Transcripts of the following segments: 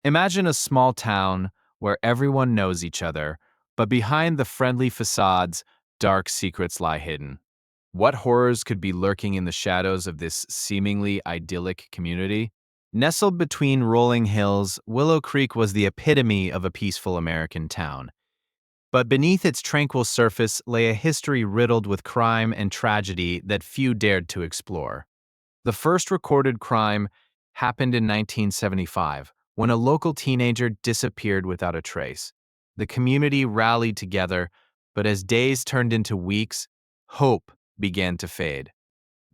Imagine a small town where everyone knows each other, but behind the friendly facades, dark secrets lie hidden. What horrors could be lurking in the shadows of this seemingly idyllic community? Nestled between rolling hills, Willow Creek was the epitome of a peaceful American town. But beneath its tranquil surface lay a history riddled with crime and tragedy that few dared to explore. The first recorded crime happened in 1975 when a local teenager disappeared without a trace. The community rallied together, but as days turned into weeks, hope began to fade.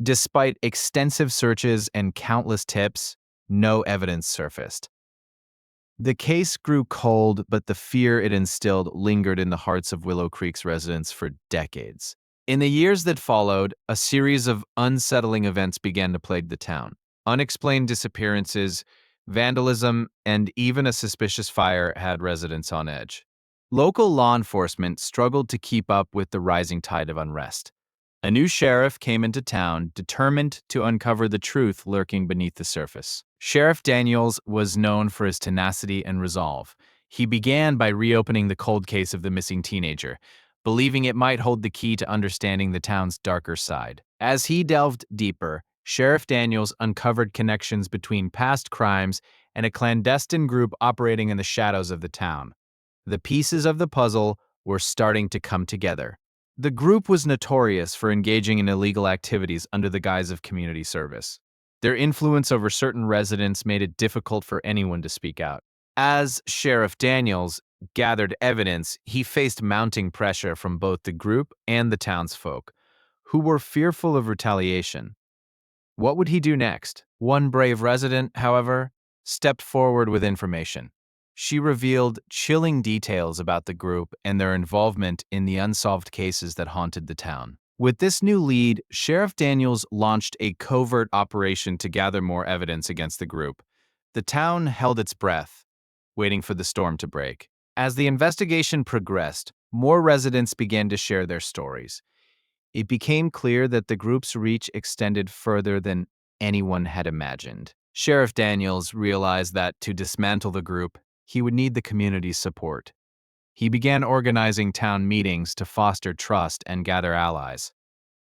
Despite extensive searches and countless tips, no evidence surfaced. The case grew cold, but the fear it instilled lingered in the hearts of Willow Creek's residents for decades. In the years that followed, a series of unsettling events began to plague the town. Unexplained disappearances, vandalism, and even a suspicious fire had residents on edge. Local law enforcement struggled to keep up with the rising tide of unrest. A new sheriff came into town, determined to uncover the truth lurking beneath the surface. Sheriff Daniels was known for his tenacity and resolve. He began by reopening the cold case of the missing teenager, believing it might hold the key to understanding the town's darker side. As he delved deeper, Sheriff Daniels uncovered connections between past crimes and a clandestine group operating in the shadows of the town. The pieces of the puzzle were starting to come together. The group was notorious for engaging in illegal activities under the guise of community service. Their influence over certain residents made it difficult for anyone to speak out. As Sheriff Daniels gathered evidence, he faced mounting pressure from both the group and the townsfolk, who were fearful of retaliation. What would he do next? One brave resident, however, stepped forward with information. She revealed chilling details about the group and their involvement in the unsolved cases that haunted the town. With this new lead, Sheriff Daniels launched a covert operation to gather more evidence against the group. The town held its breath, waiting for the storm to break. As the investigation progressed, more residents began to share their stories. It became clear that the group's reach extended further than anyone had imagined. Sheriff Daniels realized that to dismantle the group, he would need the community's support. He began organizing town meetings to foster trust and gather allies.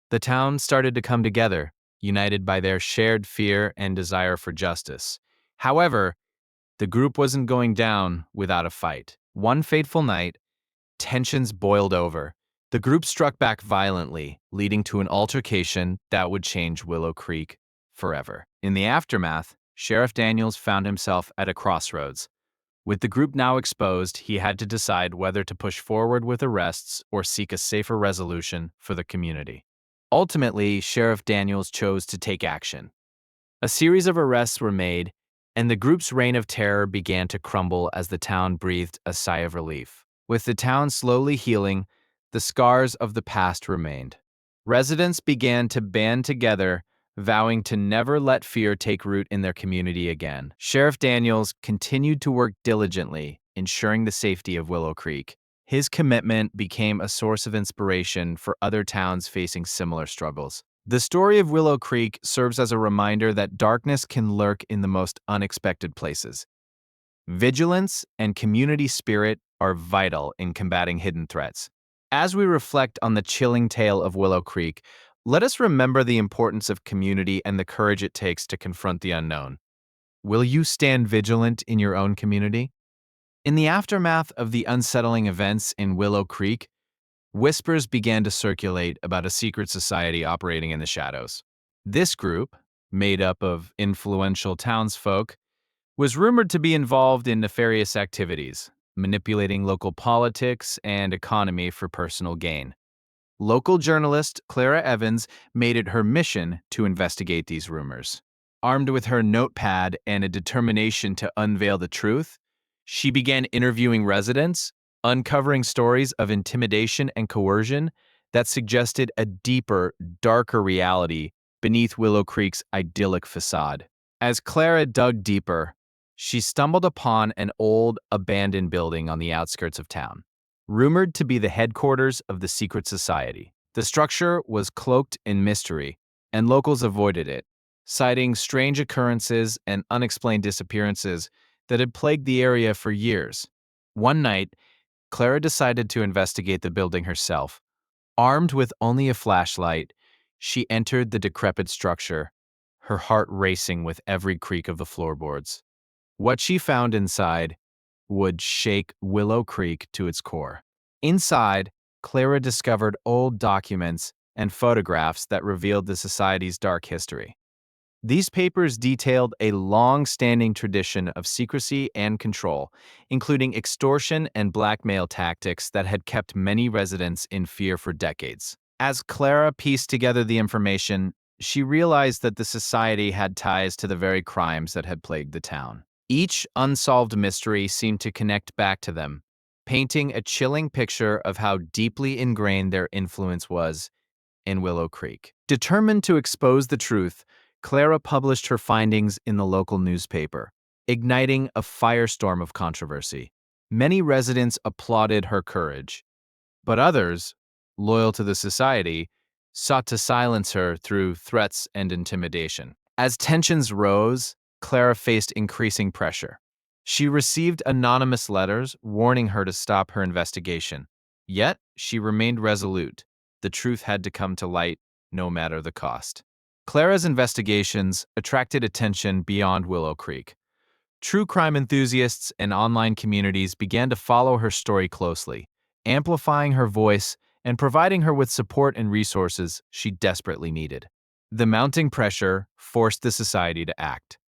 The town started to come together, united by their shared fear and desire for justice. However, the group wasn't going down without a fight. One fateful night, tensions boiled over. The group struck back violently, leading to an altercation that would change Willow Creek forever. In the aftermath, Sheriff Daniels found himself at a crossroads. With the group now exposed, he had to decide whether to push forward with arrests or seek a safer resolution for the community. Ultimately, Sheriff Daniels chose to take action. A series of arrests were made, and the group's reign of terror began to crumble as the town breathed a sigh of relief. With the town slowly healing, the scars of the past remained. Residents began to band together, vowing to never let fear take root in their community again. Sheriff Daniels continued to work diligently, ensuring the safety of Willow Creek. His commitment became a source of inspiration for other towns facing similar struggles. The story of Willow Creek serves as a reminder that darkness can lurk in the most unexpected places. Vigilance and community spirit are vital in combating hidden threats. As we reflect on the chilling tale of Willow Creek, let us remember the importance of community and the courage it takes to confront the unknown. Will you stand vigilant in your own community? In the aftermath of the unsettling events in Willow Creek, whispers began to circulate about a secret society operating in the shadows. This group, made up of influential townsfolk, was rumored to be involved in nefarious activities, manipulating local politics and economy for personal gain. Local journalist Clara Evans made it her mission to investigate these rumors. Armed with her notepad and a determination to unveil the truth, she began interviewing residents, uncovering stories of intimidation and coercion that suggested a deeper, darker reality beneath Willow Creek's idyllic facade. As Clara dug deeper, she stumbled upon an old, abandoned building on the outskirts of town, rumored to be the headquarters of the secret society. The structure was cloaked in mystery, and locals avoided it, citing strange occurrences and unexplained disappearances that had plagued the area for years. One night, Clara decided to investigate the building herself. Armed with only a flashlight, she entered the decrepit structure, her heart racing with every creak of the floorboards. What she found inside would shake Willow Creek to its core. Inside, Clara discovered old documents and photographs that revealed the society's dark history. These papers detailed a long-standing tradition of secrecy and control, including extortion and blackmail tactics that had kept many residents in fear for decades. As Clara pieced together the information, she realized that the society had ties to the very crimes that had plagued the town. Each unsolved mystery seemed to connect back to them, painting a chilling picture of how deeply ingrained their influence was in Willow Creek. Determined to expose the truth, Clara published her findings in the local newspaper, igniting a firestorm of controversy. Many residents applauded her courage, but others, loyal to the society, sought to silence her through threats and intimidation. As tensions rose, Clara faced increasing pressure. She received anonymous letters warning her to stop her investigation. Yet, she remained resolute. The truth had to come to light, no matter the cost. Clara's investigations attracted attention beyond Willow Creek. True crime enthusiasts and online communities began to follow her story closely, amplifying her voice and providing her with support and resources she desperately needed. The mounting pressure forced the society to act.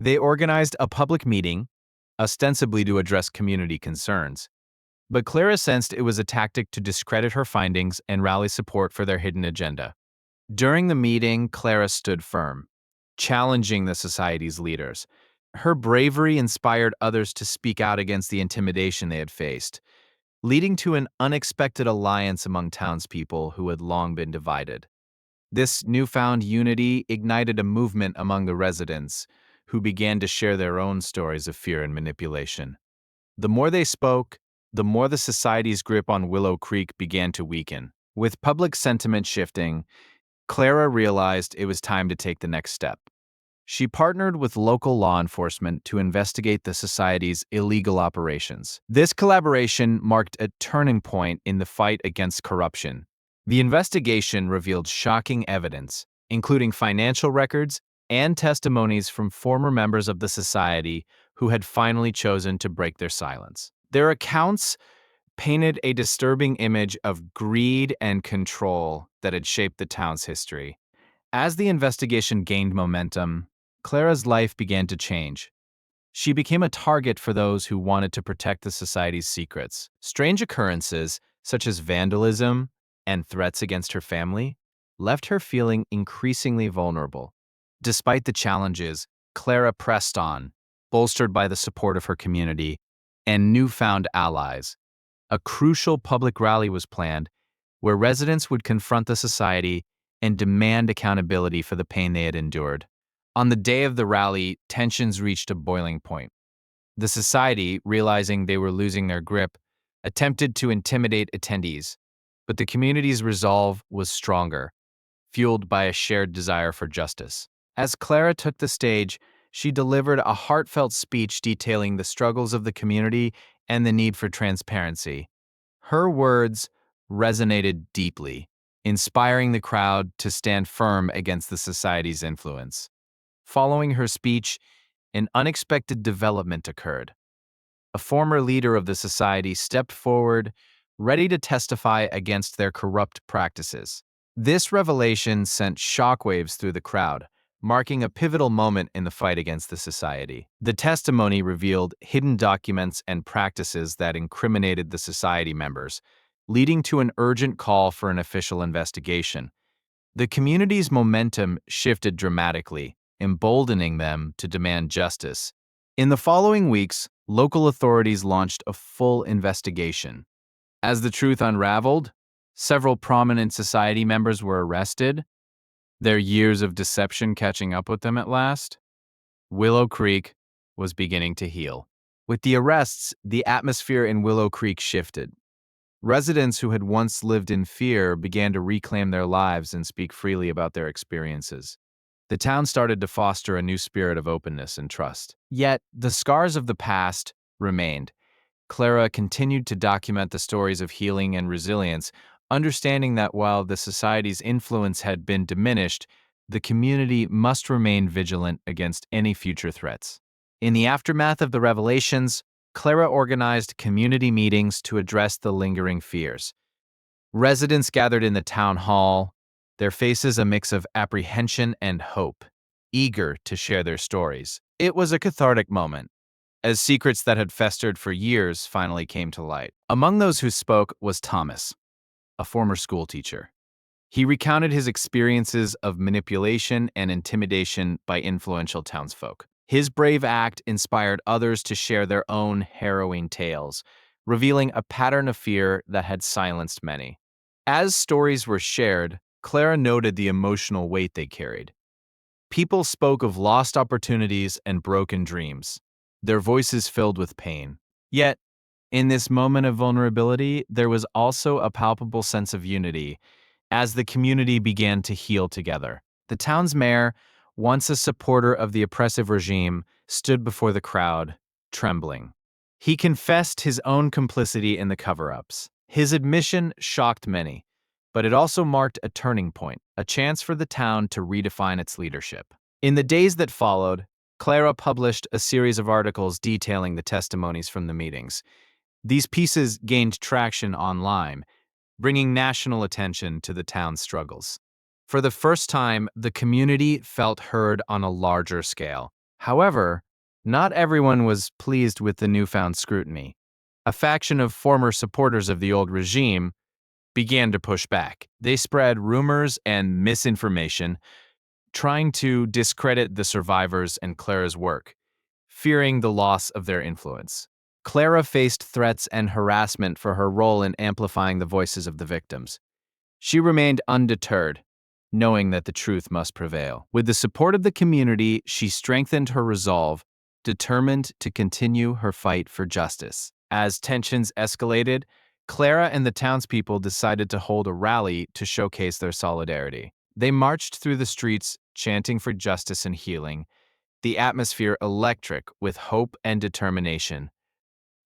They organized a public meeting, ostensibly to address community concerns, but Clara sensed it was a tactic to discredit her findings and rally support for their hidden agenda. During the meeting, Clara stood firm, challenging the society's leaders. Her bravery inspired others to speak out against the intimidation they had faced, leading to an unexpected alliance among townspeople who had long been divided. This newfound unity ignited a movement among the residents, who began to share their own stories of fear and manipulation. The more they spoke, the more the society's grip on Willow Creek began to weaken. With public sentiment shifting, Clara realized it was time to take the next step. She partnered with local law enforcement to investigate the society's illegal operations. This collaboration marked a turning point in the fight against corruption. The investigation revealed shocking evidence, including financial records and testimonies from former members of the society who had finally chosen to break their silence. Their accounts painted a disturbing image of greed and control that had shaped the town's history. As the investigation gained momentum, Clara's life began to change. She became a target for those who wanted to protect the society's secrets. Strange occurrences, such as vandalism and threats against her family, left her feeling increasingly vulnerable. Despite the challenges, Clara pressed on, bolstered by the support of her community and newfound allies. A crucial public rally was planned, where residents would confront the society and demand accountability for the pain they had endured. On the day of the rally, tensions reached a boiling point. The society, realizing they were losing their grip, attempted to intimidate attendees, but the community's resolve was stronger, fueled by a shared desire for justice. As Clara took the stage, she delivered a heartfelt speech detailing the struggles of the community and the need for transparency. Her words resonated deeply, inspiring the crowd to stand firm against the society's influence. Following her speech, an unexpected development occurred. A former leader of the society stepped forward, ready to testify against their corrupt practices. This revelation sent shockwaves through the crowd, marking a pivotal moment in the fight against the society. The testimony revealed hidden documents and practices that incriminated the society members, leading to an urgent call for an official investigation. The community's momentum shifted dramatically, emboldening them to demand justice. In the following weeks, local authorities launched a full investigation. As the truth unraveled, several prominent society members were arrested, their years of deception catching up with them at last. Willow Creek was beginning to heal. With the arrests, the atmosphere in Willow Creek shifted. Residents who had once lived in fear began to reclaim their lives and speak freely about their experiences. The town started to foster a new spirit of openness and trust. Yet, the scars of the past remained. Clara continued to document the stories of healing and resilience, understanding that while the society's influence had been diminished, the community must remain vigilant against any future threats. In the aftermath of the revelations, Clara organized community meetings to address the lingering fears. Residents gathered in the town hall, their faces a mix of apprehension and hope, eager to share their stories. It was a cathartic moment, as secrets that had festered for years finally came to light. Among those who spoke was Thomas, a former schoolteacher. He recounted his experiences of manipulation and intimidation by influential townsfolk. His brave act inspired others to share their own harrowing tales, revealing a pattern of fear that had silenced many. As stories were shared, Clara noted the emotional weight they carried. People spoke of lost opportunities and broken dreams, their voices filled with pain. Yet, in this moment of vulnerability, there was also a palpable sense of unity as the community began to heal together. The town's mayor, once a supporter of the oppressive regime, stood before the crowd, trembling. He confessed his own complicity in the cover-ups. His admission shocked many, but it also marked a turning point, a chance for the town to redefine its leadership. In the days that followed, Clara published a series of articles detailing the testimonies from the meetings. These pieces gained traction online, bringing national attention to the town's struggles. For the first time, the community felt heard on a larger scale. However, not everyone was pleased with the newfound scrutiny. A faction of former supporters of the old regime began to push back. They spread rumors and misinformation, trying to discredit the survivors and Clara's work, fearing the loss of their influence. Clara faced threats and harassment for her role in amplifying the voices of the victims. She remained undeterred, knowing that the truth must prevail. With the support of the community, she strengthened her resolve, determined to continue her fight for justice. As tensions escalated, Clara and the townspeople decided to hold a rally to showcase their solidarity. They marched through the streets, chanting for justice and healing, the atmosphere electric with hope and determination,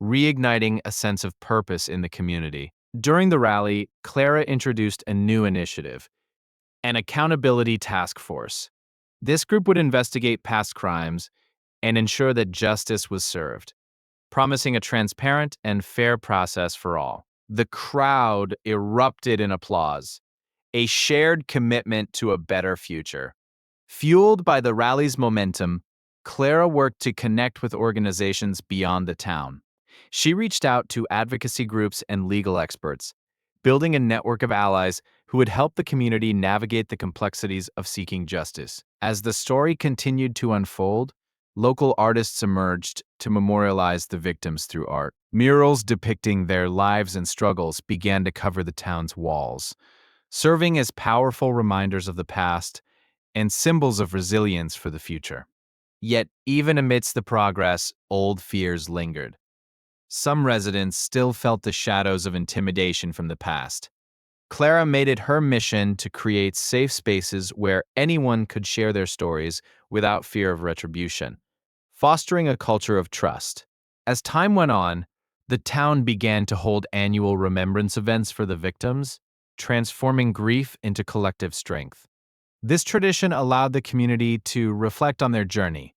reigniting a sense of purpose in the community. During the rally, Clara introduced a new initiative, an accountability task force. This group would investigate past crimes and ensure that justice was served, promising a transparent and fair process for all. The crowd erupted in applause, a shared commitment to a better future. Fueled by the rally's momentum, Clara worked to connect with organizations beyond the town. She reached out to advocacy groups and legal experts, building a network of allies who would help the community navigate the complexities of seeking justice. As the story continued to unfold, local artists emerged to memorialize the victims through art. Murals depicting their lives and struggles began to cover the town's walls, serving as powerful reminders of the past and symbols of resilience for the future. Yet, even amidst the progress, old fears lingered. Some residents still felt the shadows of intimidation from the past. Clara made it her mission to create safe spaces where anyone could share their stories without fear of retribution, fostering a culture of trust. As time went on, the town began to hold annual remembrance events for the victims, transforming grief into collective strength. This tradition allowed the community to reflect on their journey,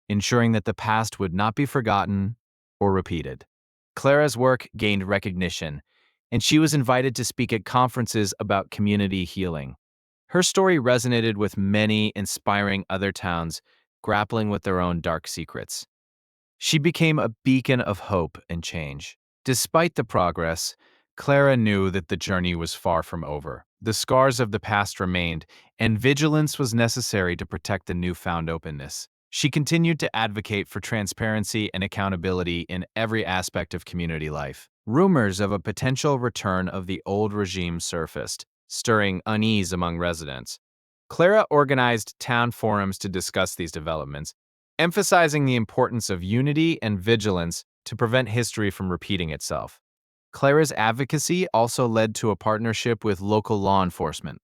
ensuring that the past would not be forgotten or repeated. Clara's work gained recognition, and she was invited to speak at conferences about community healing. Her story resonated with many, inspiring other towns grappling with their own dark secrets. She became a beacon of hope and change. Despite the progress, Clara knew that the journey was far from over. The scars of the past remained, and vigilance was necessary to protect the newfound openness. She continued to advocate for transparency and accountability in every aspect of community life. Rumors of a potential return of the old regime surfaced, stirring unease among residents. Clara organized town forums to discuss these developments, emphasizing the importance of unity and vigilance to prevent history from repeating itself. Clara's advocacy also led to a partnership with local law enforcement,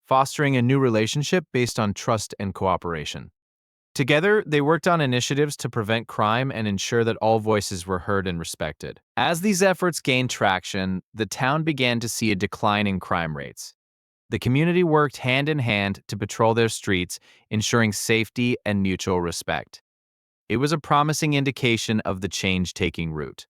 fostering a new relationship based on trust and cooperation. Together, they worked on initiatives to prevent crime and ensure that all voices were heard and respected. As these efforts gained traction, the town began to see a decline in crime rates. The community worked hand in hand to patrol their streets, ensuring safety and mutual respect. It was a promising indication of the change taking root.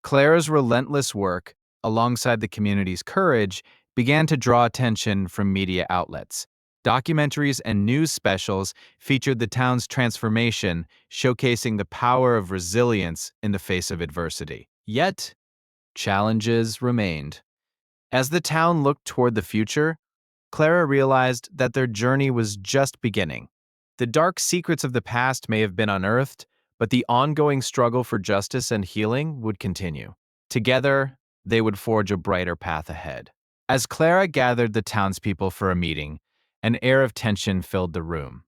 Clara's relentless work, alongside the community's courage, began to draw attention from media outlets. Documentaries and news specials featured the town's transformation, showcasing the power of resilience in the face of adversity. Yet, challenges remained. As the town looked toward the future, Clara realized that their journey was just beginning. The dark secrets of the past may have been unearthed, but the ongoing struggle for justice and healing would continue. Together, they would forge a brighter path ahead. As Clara gathered the townspeople for a meeting, an air of tension filled the room.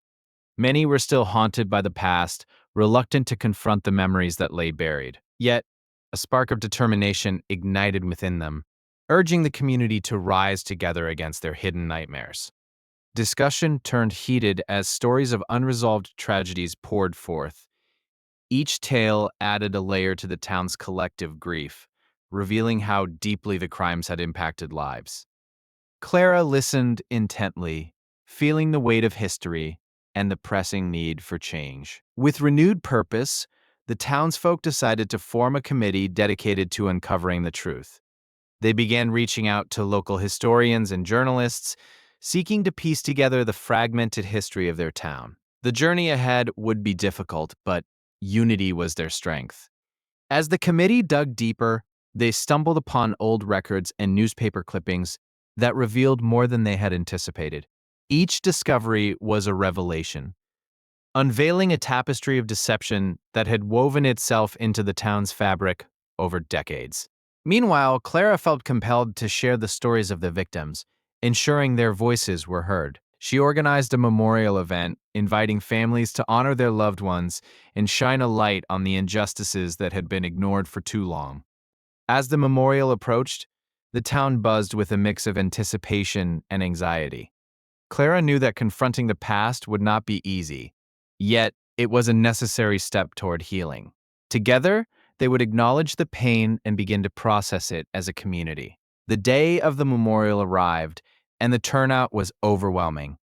Many were still haunted by the past, reluctant to confront the memories that lay buried. Yet, a spark of determination ignited within them, urging the community to rise together against their hidden nightmares. Discussion turned heated as stories of unresolved tragedies poured forth. Each tale added a layer to the town's collective grief, revealing how deeply the crimes had impacted lives. Clara listened intently, feeling the weight of history and the pressing need for change. With renewed purpose, the townsfolk decided to form a committee dedicated to uncovering the truth. They began reaching out to local historians and journalists, seeking to piece together the fragmented history of their town. The journey ahead would be difficult, but unity was their strength. As the committee dug deeper, they stumbled upon old records and newspaper clippings that revealed more than they had anticipated. Each discovery was a revelation, unveiling a tapestry of deception that had woven itself into the town's fabric over decades. Meanwhile, Clara felt compelled to share the stories of the victims, ensuring their voices were heard. She organized a memorial event, inviting families to honor their loved ones and shine a light on the injustices that had been ignored for too long. As the memorial approached, the town buzzed with a mix of anticipation and anxiety. Clara knew that confronting the past would not be easy, yet it was a necessary step toward healing. Together, they would acknowledge the pain and begin to process it as a community. The day of the memorial arrived, and the turnout was overwhelming.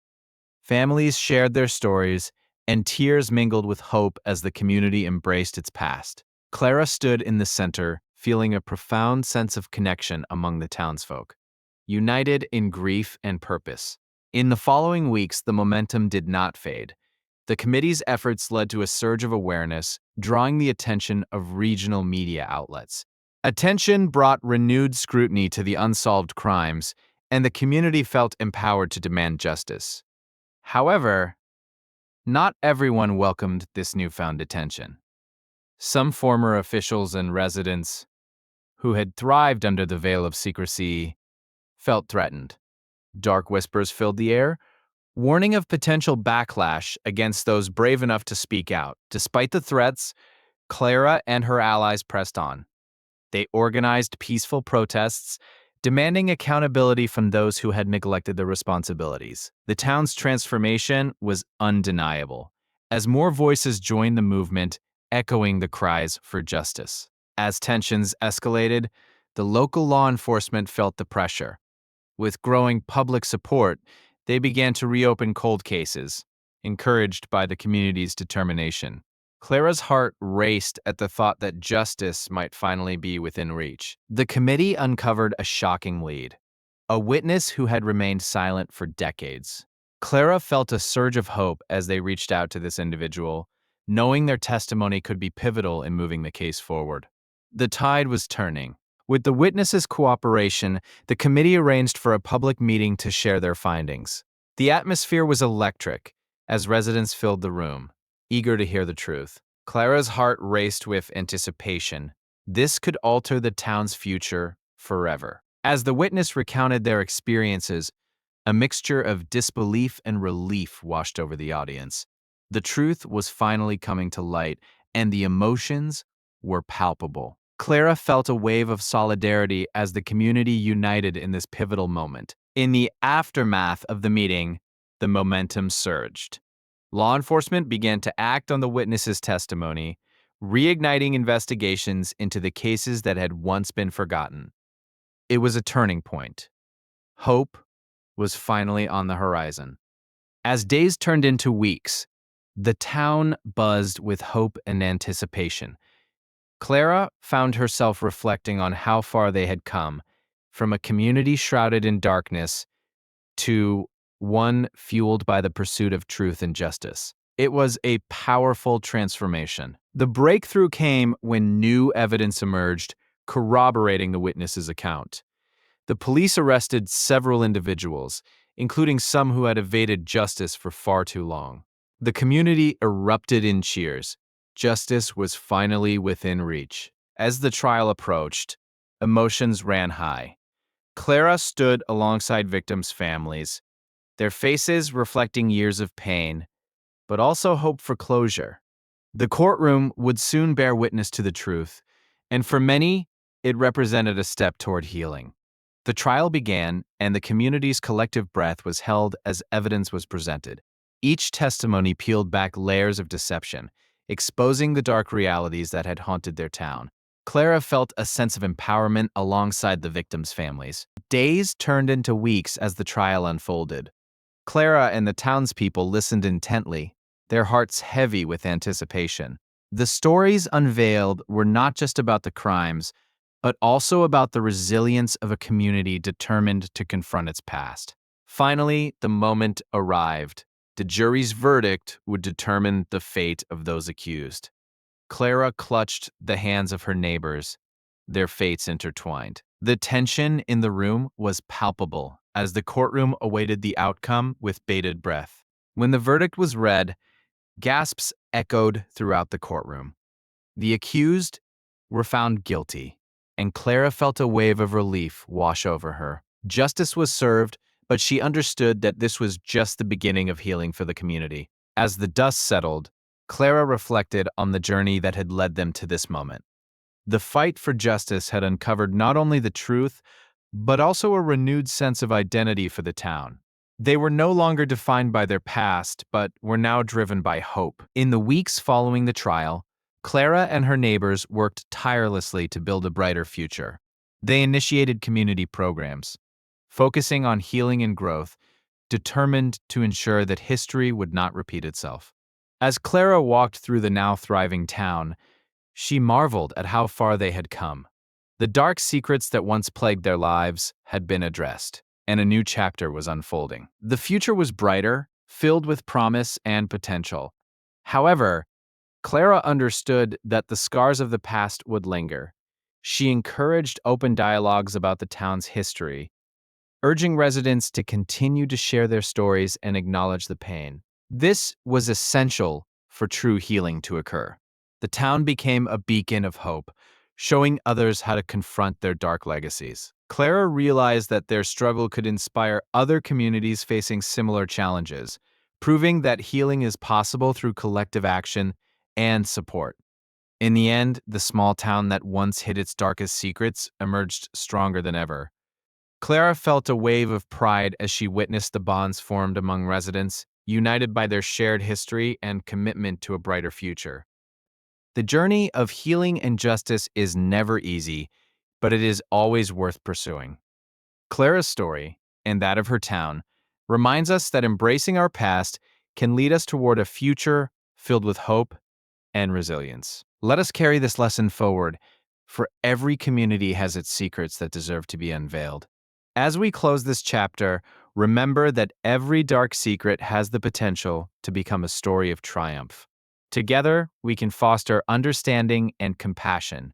Families shared their stories, and tears mingled with hope as the community embraced its past. Clara stood in the center, feeling a profound sense of connection among the townsfolk, united in grief and purpose. In the following weeks, the momentum did not fade. The committee's efforts led to a surge of awareness, drawing the attention of regional media outlets. Attention brought renewed scrutiny to the unsolved crimes, and the community felt empowered to demand justice. However, not everyone welcomed this newfound attention. Some former officials and residents, who had thrived under the veil of secrecy, felt threatened. Dark whispers filled the air, warning of potential backlash against those brave enough to speak out. Despite the threats, Clara and her allies pressed on. They organized peaceful protests, demanding accountability from those who had neglected their responsibilities. The town's transformation was undeniable, as more voices joined the movement, echoing the cries for justice. As tensions escalated, the local law enforcement felt the pressure. With growing public support, they began to reopen cold cases, encouraged by the community's determination. Clara's heart raced at the thought that justice might finally be within reach. The committee uncovered a shocking lead: a witness who had remained silent for decades. Clara felt a surge of hope as they reached out to this individual, knowing their testimony could be pivotal in moving the case forward. The tide was turning. With the witnesses' cooperation, the committee arranged for a public meeting to share their findings. The atmosphere was electric as residents filled the room, eager to hear the truth. Clara's heart raced with anticipation. This could alter the town's future forever. As the witness recounted their experiences, a mixture of disbelief and relief washed over the audience. The truth was finally coming to light, and the emotions were palpable. Clara felt a wave of solidarity as the community united in this pivotal moment. In the aftermath of the meeting, the momentum surged. Law enforcement began to act on the witnesses' testimony, reigniting investigations into the cases that had once been forgotten. It was a turning point. Hope was finally on the horizon. As days turned into weeks, the town buzzed with hope and anticipation. Clara found herself reflecting on how far they had come, from a community shrouded in darkness to one fueled by the pursuit of truth and justice. It was a powerful transformation. The breakthrough came when new evidence emerged, corroborating the witness's account. The police arrested several individuals, including some who had evaded justice for far too long. The community erupted in cheers. Justice was finally within reach. As the trial approached, emotions ran high. Clara stood alongside victims' families, their faces reflecting years of pain, but also hope for closure. The courtroom would soon bear witness to the truth, and for many, it represented a step toward healing. The trial began, and the community's collective breath was held as evidence was presented. Each testimony peeled back layers of deception, exposing the dark realities that had haunted their town. Clara felt a sense of empowerment alongside the victims' families. Days turned into weeks as the trial unfolded. Clara and the townspeople listened intently, their hearts heavy with anticipation. The stories unveiled were not just about the crimes, but also about the resilience of a community determined to confront its past. Finally, the moment arrived. The jury's verdict would determine the fate of those accused. Clara clutched the hands of her neighbors, their fates intertwined. The tension in the room was palpable as the courtroom awaited the outcome with bated breath. When the verdict was read, gasps echoed throughout the courtroom. The accused were found guilty, and Clara felt a wave of relief wash over her. Justice was served, but she understood that this was just the beginning of healing for the community. As the dust settled, Clara reflected on the journey that had led them to this moment. The fight for justice had uncovered not only the truth, but also a renewed sense of identity for the town. They were no longer defined by their past, but were now driven by hope. In the weeks following the trial, Clara and her neighbors worked tirelessly to build a brighter future. They initiated community programs, focusing on healing and growth, determined to ensure that history would not repeat itself. As Clara walked through the now thriving town, she marveled at how far they had come. The dark secrets that once plagued their lives had been addressed, and a new chapter was unfolding. The future was brighter, filled with promise and potential. However, Clara understood that the scars of the past would linger. She encouraged open dialogues about the town's history, urging residents to continue to share their stories and acknowledge the pain. This was essential for true healing to occur. The town became a beacon of hope, showing others how to confront their dark legacies. Clara realized that their struggle could inspire other communities facing similar challenges, proving that healing is possible through collective action and support. In the end, the small town that once hid its darkest secrets emerged stronger than ever. Clara felt a wave of pride as she witnessed the bonds formed among residents, united by their shared history and commitment to a brighter future. The journey of healing and justice is never easy, but it is always worth pursuing. Clara's story, and that of her town, reminds us that embracing our past can lead us toward a future filled with hope and resilience. Let us carry this lesson forward, for every community has its secrets that deserve to be unveiled. As we close this chapter, remember that every dark secret has the potential to become a story of triumph. Together, we can foster understanding and compassion,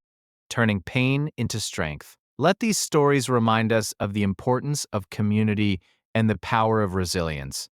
turning pain into strength. Let these stories remind us of the importance of community and the power of resilience.